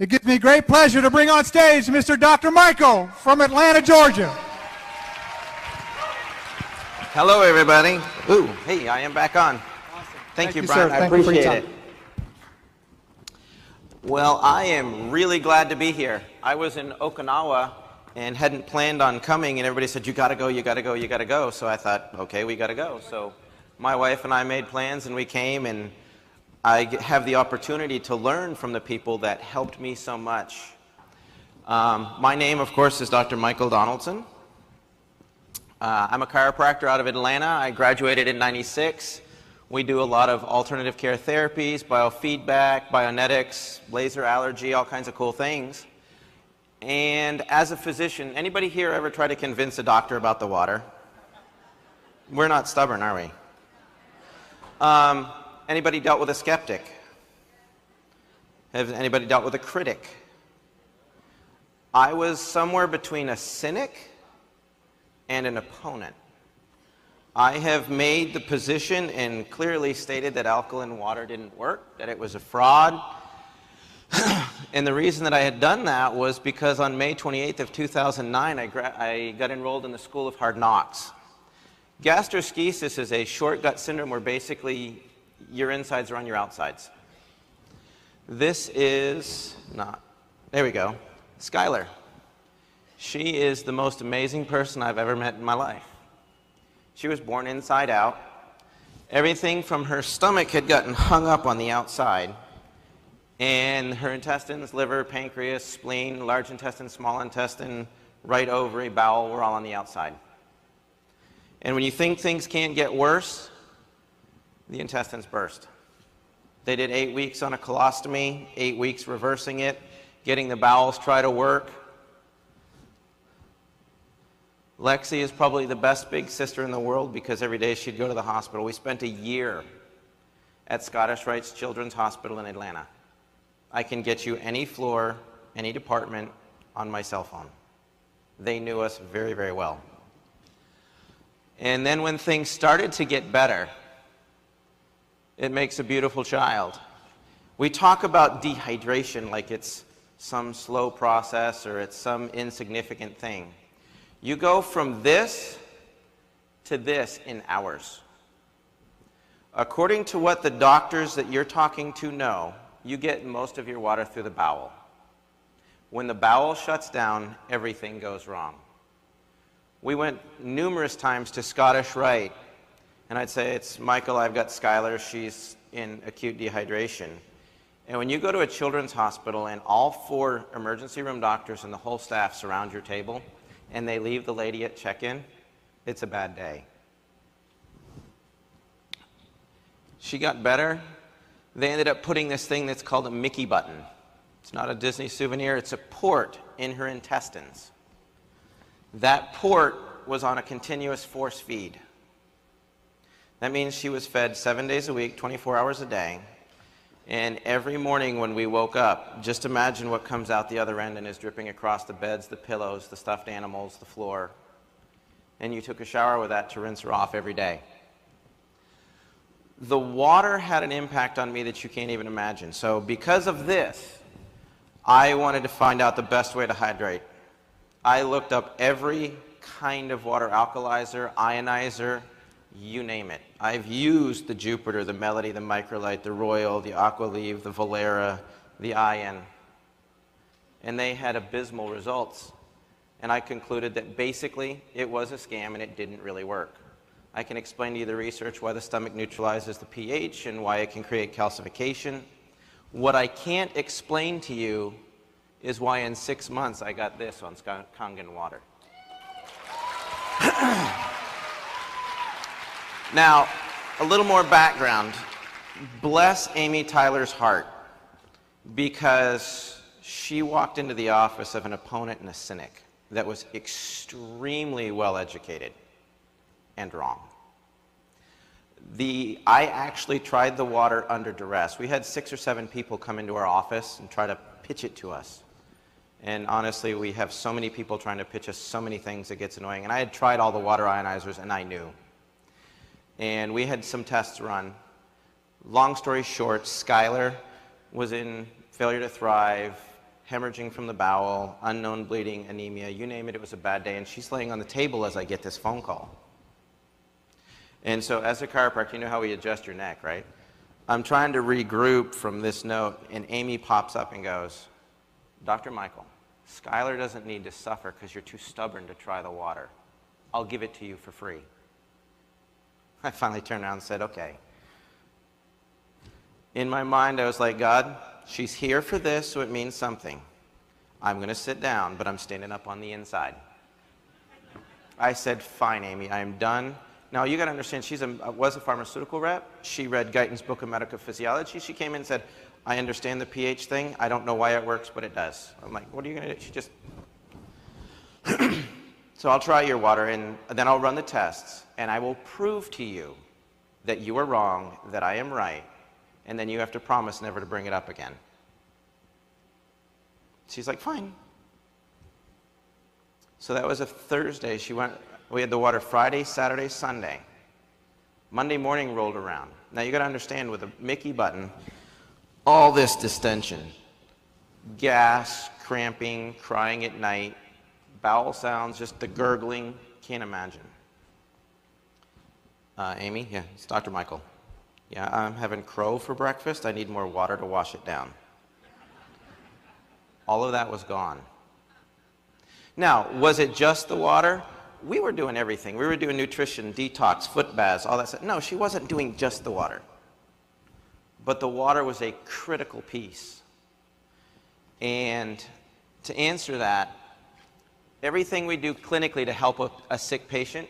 It gives me great pleasure to bring on stage Mr. Dr. Michael from Atlanta, Georgia. Hello, everybody. Ooh, hey, I am back on. Awesome. Thank you, sir. Brian. I Thank you for your appreciate time. it. Well, I am really glad to be here. I was in Okinawa and hadn't planned on coming, and everybody said, you gotta go, you gotta go, you gotta go. So I thought, okay, we gotta go. So my wife and I made plans, and we came, and I have the opportunity to learn from the people that helped me so much. My name, of course, is Dr. Michael Donaldson. I'm a chiropractor out of Atlanta. I graduated in '96. We do a lot of alternative care therapies, biofeedback, bionetics, laser allergy, all kinds of cool things. And as a physician, anybody here ever try to convince a doctor about the water? We're not stubborn, are we? Anybody dealt with a skeptic? Has anybody dealt with a critic? I was somewhere between a cynic and an opponent. I have made the position and clearly stated that alkaline water didn't work, that it was a fraud. And the reason that I had done that was because on May 28th of 2009, I got enrolled in the School of Hard Knocks. Gastroschisis is a short gut syndrome where basically your insides are on your outsides. This is not, there we go, Skylar. She is the most amazing person I've ever met in my life. She was born inside out. Everything from her stomach had gotten hung up on the outside, and her intestines, liver, pancreas, spleen, large intestine, small intestine, right ovary, bowel were all on the outside. And when you think things can't get worse, the intestines burst. They did 8 weeks on a colostomy, 8 weeks reversing it, getting the bowels try to work. Lexi is probably the best big sister in the world because every day she'd go to the hospital. We spent a year at Scottish Rite's Children's Hospital in Atlanta. I can get you any floor, any department on my cell phone. They knew us very, very well. And then when things started to get better, it makes a beautiful child. We talk about dehydration like it's some slow process or it's some insignificant thing. You go from this to this in hours. According to what the doctors that you're talking to know, you get most of your water through the bowel. When the bowel shuts down, everything goes wrong. We went numerous times to Scottish Rite, and I'd say, it's Michael, I've got Skylar, she's in acute dehydration. And when you go to a children's hospital and all 4 emergency room doctors and the whole staff surround your table, and they leave the lady at check-in, it's a bad day. She got better. They ended up putting this thing that's called a Mickey button. It's not a Disney souvenir, it's a port in her intestines. That port was on a continuous force feed. That means she was fed 7 days a week, 24 hours a day. And every morning when we woke up, just imagine what comes out the other end and is dripping across the beds, the pillows, the stuffed animals, the floor. And you took a shower with that to rinse her off every day. The water had an impact on me that you can't even imagine. So because of this, I wanted to find out the best way to hydrate. I looked up every kind of water alkalizer, ionizer, you name it. I've used the Jupiter, the Melody, the Microlite, the Royal, the Aqualeve, the Valera, the Ion, and they had abysmal results. And I concluded that basically it was a scam and it didn't really work. I can explain to you the research why the stomach neutralizes the pH and why it can create calcification. What I can't explain to you is why in 6 months I got this on Kangen water. Now, a little more background. Bless Amy Tyler's heart, because she walked into the office of an opponent and a cynic that was extremely well educated and wrong. I actually tried the water under duress. We had 6 or 7 people come into our office and try to pitch it to us. And honestly, we have so many people trying to pitch us so many things, it gets annoying. And I had tried all the water ionizers, and I knew. And we had some tests run. Long story short, Skylar was in failure to thrive, hemorrhaging from the bowel, unknown bleeding, anemia, you name it, it was a bad day. And she's laying on the table as I get this phone call. And so as a chiropractor, you know how we adjust your neck, right? I'm trying to regroup from this note, and Amy pops up and goes, Dr. Michael, Skylar doesn't need to suffer because you're too stubborn to try the water. I'll give it to you for free. I finally turned around and said, okay. In my mind, I was like, God, she's here for this, so it means something. I'm going to sit down, but I'm standing up on the inside. I said, fine, Amy, I am done. Now, you got to understand, she was a pharmaceutical rep. She read Guyton's book of medical physiology. She came in and said, I understand the pH thing. I don't know why it works, but it does. I'm like, what are you going to do? She just... So I'll try your water, and then I'll run the tests, and I will prove to you that you are wrong, that I am right, and then you have to promise never to bring it up again. She's like, fine. So that was a Thursday. We had the water Friday, Saturday, Sunday. Monday morning rolled around. Now you got to understand, with a Mickey button, all this distension, gas, cramping, crying at night, bowel sounds, just the gurgling, can't imagine. Amy, yeah, it's Dr. Michael. Yeah, I'm having crow for breakfast. I need more water to wash it down. All of that was gone. Now, was it just the water? We were doing everything. We were doing nutrition, detox, foot baths, all that stuff. No, she wasn't doing just the water. But the water was a critical piece. And to answer that, everything we do clinically to help a sick patient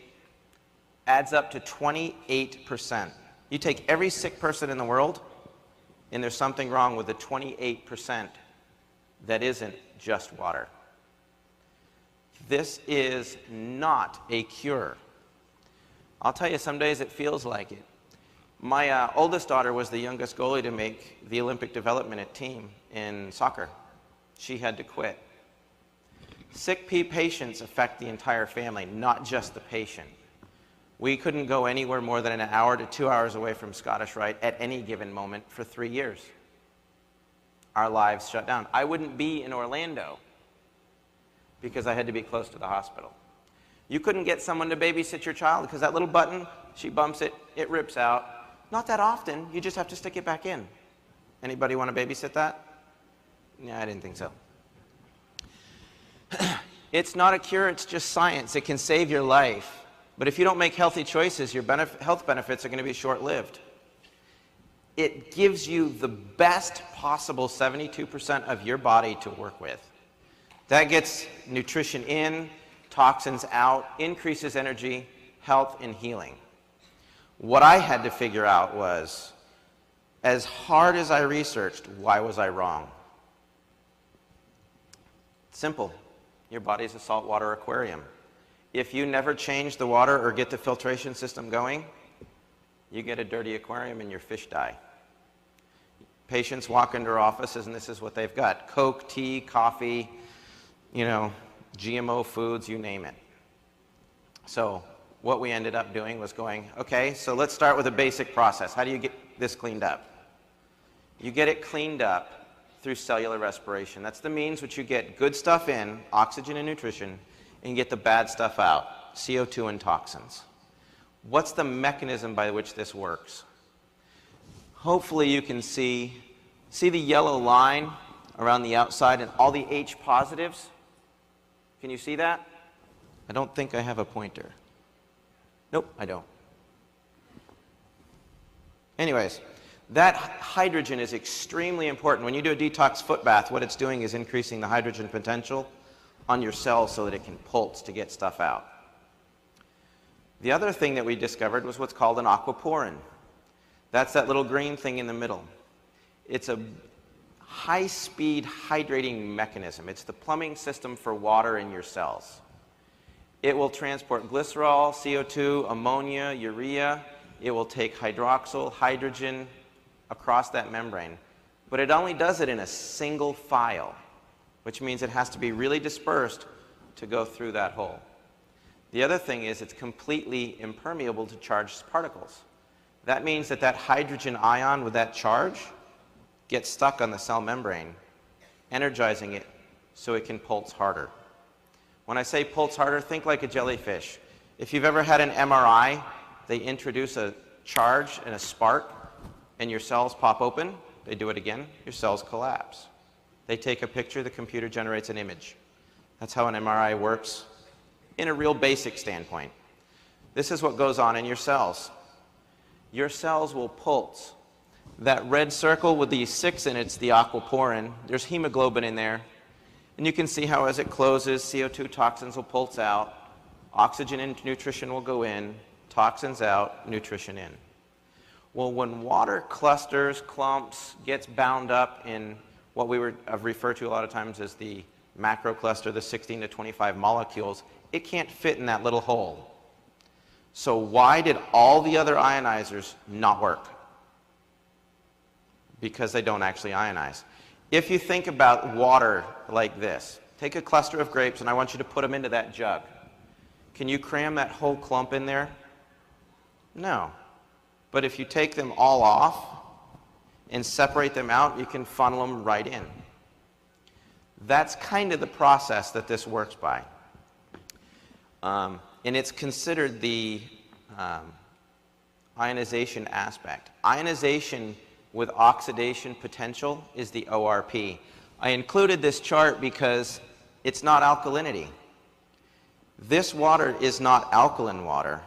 adds up to 28%. You take every sick person in the world, and there's something wrong with the 28% that isn't just water. This is not a cure. I'll tell you, some days it feels like it. My oldest daughter was the youngest goalie to make the Olympic development team in soccer. She had to quit. Sick patients affect the entire family, not just the patient. We couldn't go anywhere more than an hour to 2 hours away from Scottish Rite at any given moment for 3 years. Our lives shut down. I wouldn't be in Orlando because I had to be close to the hospital. You couldn't get someone to babysit your child because that little button, she bumps it, it rips out. Not that often, you just have to stick it back in. Anybody want to babysit that? Yeah, I didn't think so. It's not a cure, it's just science. It can save your life. But if you don't make healthy choices, your health benefits are going to be short-lived. It gives you the best possible 72% of your body to work with. That gets nutrition in, toxins out, increases energy, health, and healing. What I had to figure out was, as hard as I researched, why was I wrong? Simple. Your body's a saltwater aquarium. If you never change the water or get the filtration system going, you get a dirty aquarium and your fish die. Patients walk into our offices and this is what they've got. Coke, tea, coffee, GMO foods, you name it. So what we ended up doing was going, okay, so let's start with a basic process. How do you get this cleaned up? You get it cleaned up through cellular respiration. That's the means which you get good stuff in, oxygen and nutrition, and get the bad stuff out, CO2 and toxins. What's the mechanism by which this works? Hopefully you can see the yellow line around the outside and all the H positives? Can you see that? I don't think I have a pointer. Nope, I don't. Anyways, that hydrogen is extremely important. When you do a detox foot bath, what it's doing is increasing the hydrogen potential on your cells so that it can pulse to get stuff out. The other thing that we discovered was what's called an aquaporin. That's that little green thing in the middle. It's a high-speed hydrating mechanism. It's the plumbing system for water in your cells. It will transport glycerol, CO2, ammonia, urea. It will take hydroxyl, hydrogen across that membrane. But it only does it in a single file, which means it has to be really dispersed to go through that hole. The other thing is it's completely impermeable to charged particles. That means that that hydrogen ion with that charge gets stuck on the cell membrane energizing it so it can pulse harder. When I say pulse harder, think like a jellyfish. If you've ever had an MRI, they introduce a charge and a spark, and your cells pop open. They do it again, your cells collapse. They take a picture, the computer generates an image. That's how an MRI works in a real basic standpoint. This is what goes on in your cells. Your cells will pulse. That red circle with the 6 in it's the aquaporin. There's hemoglobin in there. And you can see how as it closes, CO2 toxins will pulse out, oxygen and nutrition will go in, toxins out, nutrition in. Well, when water clusters, clumps, gets bound up in what we have referred to a lot of times as the macro cluster, the 16 to 25 molecules, it can't fit in that little hole. So why did all the other ionizers not work? Because they don't actually ionize. If you think about water like this, take a cluster of grapes and I want you to put them into that jug. Can you cram that whole clump in there? No. But if you take them all off and separate them out, you can funnel them right in. That's kind of the process that this works by. And it's considered the ionization aspect. Ionization with oxidation potential is the ORP. I included this chart because it's not alkalinity. This water is not alkaline water,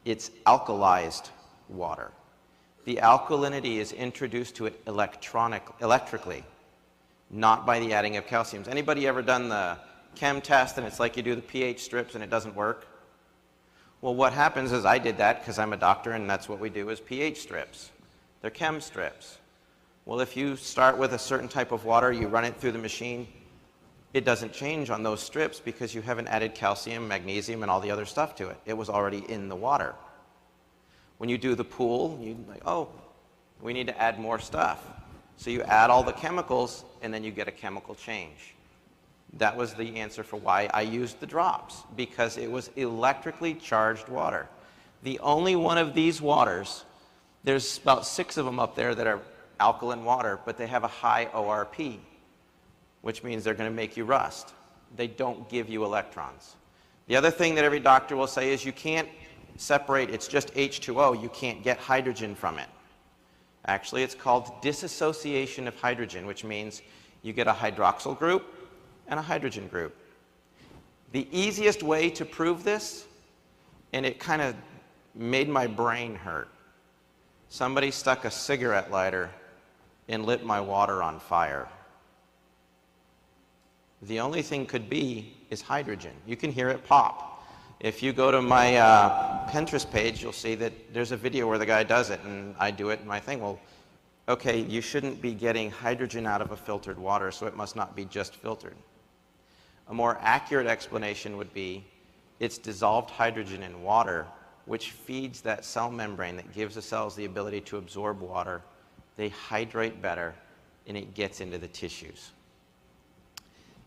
it's alkalized water. The alkalinity is introduced to it electrically, not by the adding of calciums. Anybody ever done the chem test and it's like you do the pH strips and it doesn't work? Well, what happens is I did that because I'm a doctor and that's what we do is pH strips. They're chem strips. Well, if you start with a certain type of water, you run it through the machine, it doesn't change on those strips because you haven't added calcium, magnesium, and all the other stuff to it. It was already in the water. When you do the pool, you're like, oh, we need to add more stuff. So you add all the chemicals, and then you get a chemical change. That was the answer for why I used the drops, because it was electrically charged water. The only one of these waters, there's about 6 of them up there that are alkaline water, but they have a high ORP, which means they're going to make you rust. They don't give you electrons. The other thing that every doctor will say is you can't separate, it's just H2O, you can't get hydrogen from it. Actually, it's called dissociation of hydrogen, which means you get a hydroxyl group and a hydrogen group. The easiest way to prove this, and it kind of made my brain hurt, somebody stuck a cigarette lighter and lit my water on fire. The only thing could be is hydrogen. You can hear it pop. If you go to my Pinterest page, you'll see that there's a video where the guy does it, and I do it in my thing. Well, okay, you shouldn't be getting hydrogen out of a filtered water, so it must not be just filtered. A more accurate explanation would be it's dissolved hydrogen in water, which feeds that cell membrane that gives the cells the ability to absorb water. They hydrate better, and it gets into the tissues.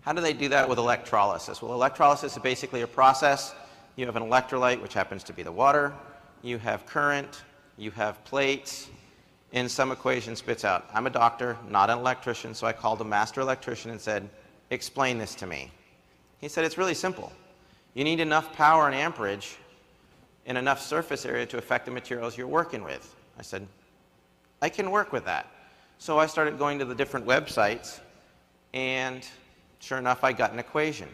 How do they do that with electrolysis? Well, electrolysis is basically a process. You have an electrolyte, which happens to be the water. You have current. You have plates. And some equation spits out. I'm a doctor, not an electrician, so I called a master electrician and said, explain this to me. He said, it's really simple. You need enough power and amperage and enough surface area to affect the materials you're working with. I said, I can work with that. So I started going to the different websites, and sure enough, I got an equation.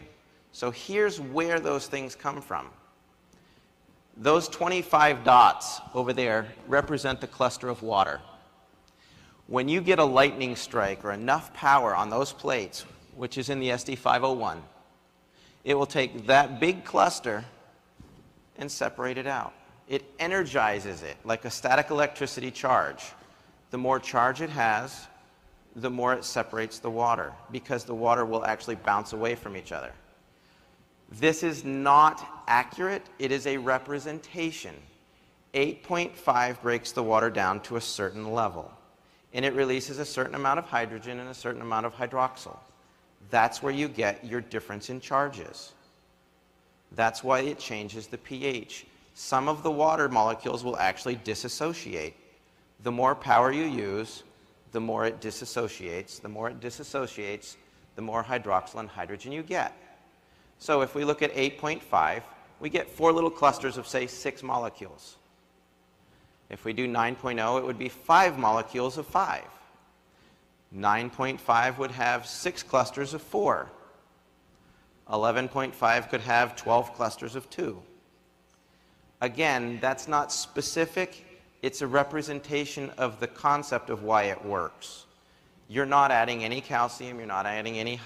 So here's where those things come from. Those 25 dots over there represent the cluster of water. When you get a lightning strike or enough power on those plates, which is in the SD501, it will take that big cluster and separate it out. It energizes it like a static electricity charge. The more charge it has, the more it separates the water, because the water will actually bounce away from each other. This is not accurate. It is a representation. 8.5 breaks the water down to a certain level, and it releases a certain amount of hydrogen and a certain amount of hydroxyl. That's where you get your difference in charges. That's why it changes the pH. Some of the water molecules will actually dissociate. The more power you use, the more it dissociates. The more it dissociates, the more hydroxyl and hydrogen you get. So if we look at 8.5, we get 4 little clusters of, say, 6 molecules. If we do 9.0, it would be 5 molecules of 5. 9.5 would have 6 clusters of 4. 11.5 could have 12 clusters of 2. Again, that's not specific. It's a representation of the concept of why it works. You're not adding any calcium. You're not adding any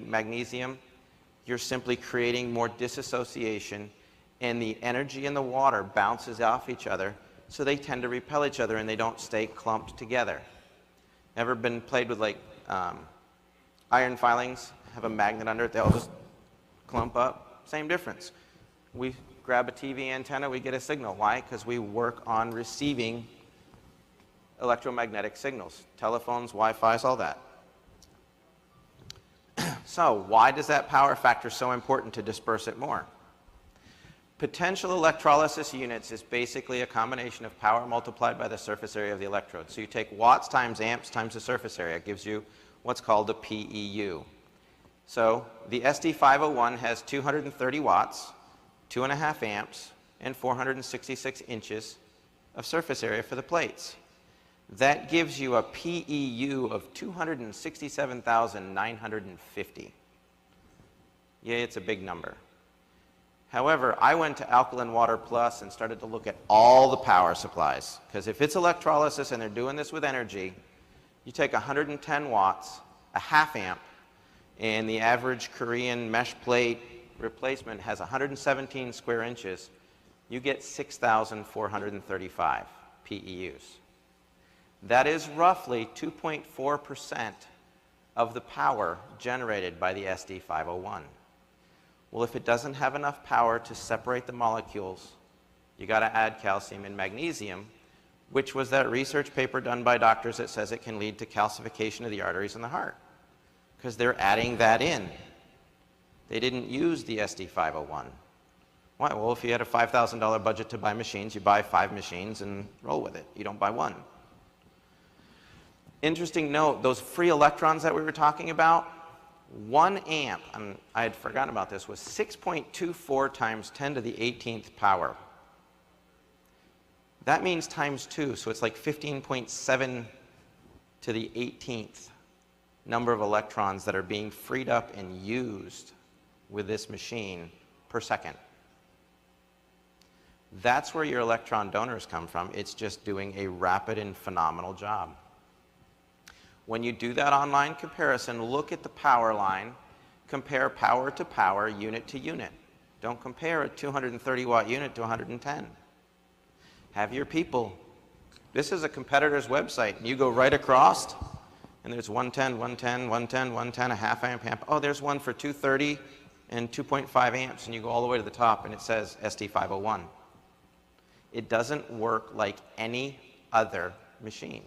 magnesium. You're simply creating more dissociation, and the energy in the water bounces off each other, so they tend to repel each other and they don't stay clumped together. Ever been played with iron filings, have a magnet under it, they all just clump up? Same difference. We grab a TV antenna, we get a signal. Why? Because we work on receiving electromagnetic signals. Telephones, Wi-Fi's, all that. So why does that power factor so important to disperse it more? Potential electrolysis units is basically a combination of power multiplied by the surface area of the electrode. So you take watts times amps times the surface area. It gives you what's called a PEU. So the SD501 has 230 watts, 2.5 amps, and 466 inches of surface area for the plates. That gives you a PEU of 267,950. Yeah, it's a big number. However, I went to Alkaline Water Plus and started to look at all the power supplies. Because if it's electrolysis and they're doing this with energy, you take 110 watts, a half amp, and the average Korean mesh plate replacement has 117 square inches, you get 6,435 PEUs. That is roughly 2.4% of the power generated by the SD501. Well, if it doesn't have enough power to separate the molecules, you got to add calcium and magnesium, which was that research paper done by doctors that says it can lead to calcification of the arteries in the heart, because they're adding that in. They didn't use the SD501. Why? Well, if you had a $5,000 budget to buy machines, you buy 5 machines and roll with it. You don't buy one. Interesting note, those free electrons that we were talking about, 1 amp, and I had forgotten about this, was 6.24 times 10 to the 18th power. That means times 2, so it's like 15.7 to the 18th number of electrons that are being freed up and used with this machine per second. That's where your electron donors come from. It's just doing a rapid and phenomenal job. When you do that online comparison, look at the power line, compare power to power, unit to unit. Don't compare a 230 watt unit to 110. Have your people, this is a competitor's website, and you go right across, and there's 110, 110, 110, 110, a half amp, amp. Oh, there's one for 230 and 2.5 amps, and you go all the way to the top, and it says SD501. It doesn't work like any other machine.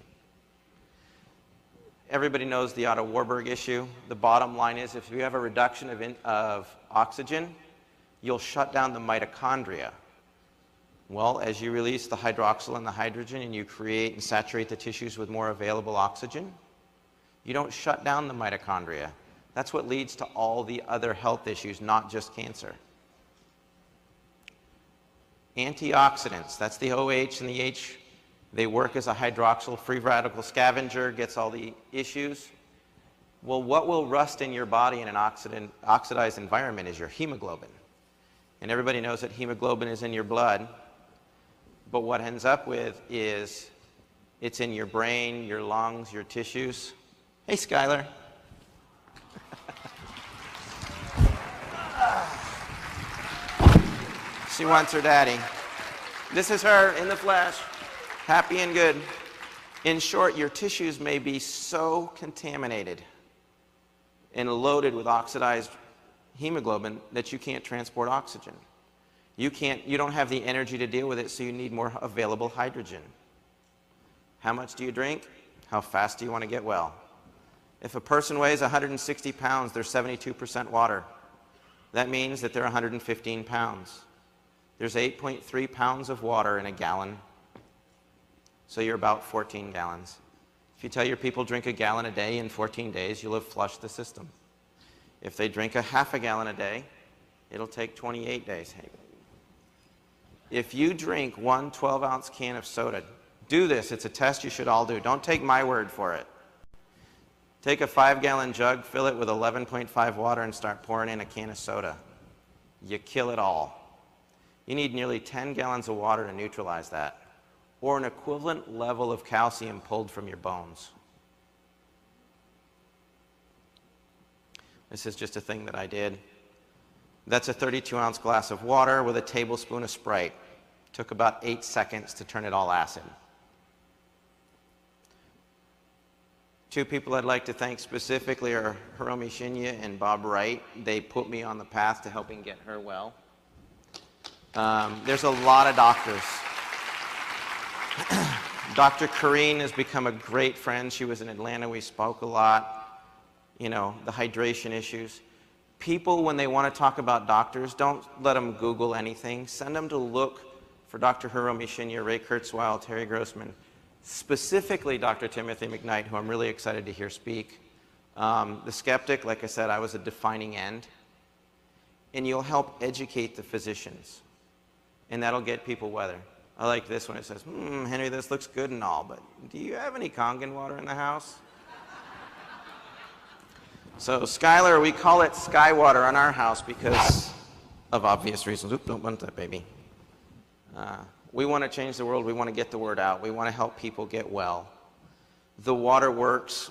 Everybody knows the Otto Warburg issue. The bottom line is if you have a reduction of oxygen, you'll shut down the mitochondria. Well, as you release the hydroxyl and the hydrogen and you create and saturate the tissues with more available oxygen, you don't shut down the mitochondria. That's what leads to all the other health issues, not just cancer. Antioxidants, that's the OH and the H. They work as a hydroxyl free radical scavenger, gets all the issues. Well, what will rust in your body in an oxidized environment is your hemoglobin. And everybody knows that hemoglobin is in your blood. But what ends up with is it's in your brain, your lungs, your tissues. Hey, Skylar. She wants her daddy. This is her in the flesh. Happy and good. In short, your tissues may be so contaminated and loaded with oxidized hemoglobin that you can't transport oxygen. You don't have the energy to deal with it, so you need more available hydrogen. How much do you drink? How fast do you want to get well? If a person weighs 160 pounds, they're 72% water. That means that they're 115 pounds. There's 8.3 pounds of water in a gallon. So you're about 14 gallons. If you tell your people drink a gallon a day in 14 days, you'll have flushed the system. If they drink a half a gallon a day, it'll take 28 days. Hey, if you drink one 12-ounce can of soda, do this. It's a test you should all do. Don't take my word for it. Take a 5-gallon jug, fill it with 11.5 water, and start pouring in a can of soda. You kill it all. You need nearly 10 gallons of water to neutralize that, or an equivalent level of calcium pulled from your bones. This is just a thing that I did. That's a 32-ounce glass of water with a tablespoon of Sprite. Took about 8 seconds to turn it all acid. 2 people I'd like to thank specifically are Hiromi Shinya and Bob Wright. They put me on the path to helping get her well. There's a lot of doctors. Dr. Kareen has become a great friend. She was in Atlanta. We spoke a lot. You know, the hydration issues. People, when they want to talk about doctors, don't let them Google anything. Send them to look for Dr. Hiromi Shinya, Ray Kurzweil, Terry Grossman, specifically Dr. Timothy McKnight, who I'm really excited to hear speak. The skeptic, like I said, I was a defining end. And you'll help educate the physicians. And that'll get people weather. I like this one. It says, Henry, this looks good and all, but do you have any Kangen water in the house? So Skylar, we call it sky water on our house because of obvious reasons. Oop, don't want that, baby. We want to change the world. We want to get the word out. We want to help people get well. The water works.